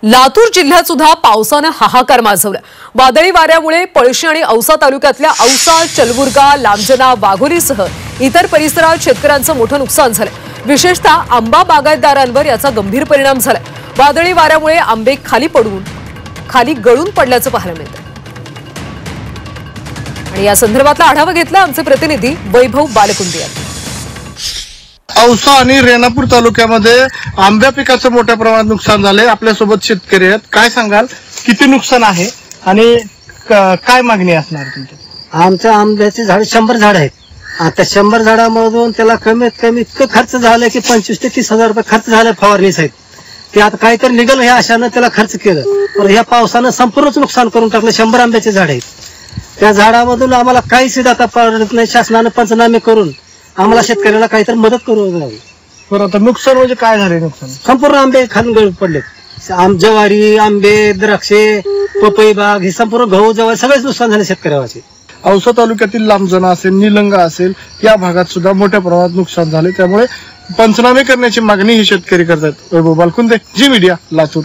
लातूर जिल्ह्यात सुद्धा पावसाने हाहाकार माजवला। वादळी वाऱ्यामुळे पळशी आणि औसा तालुक्यातल्या औसा, चलबुर्गा, लांबजना, वाघोलीसह इतर परिसरात शेतकऱ्यांचं मोठं नुकसान झालं। विशेषतः आंबा बागायतदारांवर याचा गंभीर परिणाम झाला। वादळी वाऱ्यामुळे आंबे खाली गळून पडल्याचं पाहायला मिळतं। आणि या संदर्भातला आढावा घेतला आमचे प्रतिनिधी वैभव बालकुंडे यांनी। औसा आणि रेणापूर तालुक्यामध्ये आंब्या पिकाचं मोठ्या प्रमाणात नुकसान झालंय। आपल्या सोबत शेतकरी आहेत, काय सांगाल, किती नुकसान आहे आणि काय मागणी असणार तुमची? आमच्या आंब्याची झाड 100 झाड आहेत। आता 100 झाडामधून त्याला कमीत कमी इतकं खर्च झालं की 25 ते 30 हजार रुपये खर्च झाला फवारणीसाठी। ते आता काहीतरी निघाल ह्या आशानं त्याला खर्च केलं, पण ह्या पावसानं संपूर्णच नुकसान करून टाकलं। 100 आंब्याचे झाड आहेत, त्या झाडामधून आम्हाला काहीच आता पडत नाही। शासनानं पंचनामे करून आम्हाला शेतकऱ्याला काहीतरी मदत करू द्यावी। बरं, आता नुकसान म्हणजे काय झाले? नुकसान संपूर्ण आंबे खाली गळून पडलेत। ज्वारी, आंबे, द्राक्षे, पपई बाग, हे संपूर्ण गहू, ज्वारी सगळेच नुकसान झाले शेतकऱ्याचे। औसा तालुक्यातील लांबजना असेल, निलंगा असेल, या भागात सुद्धा मोठ्या प्रमाणात नुकसान झाले। त्यामुळे पंचनामे करण्याची मागणी ही शेतकरी करतात। वैभव बालकुंडे, जी मीडिया, लातूर।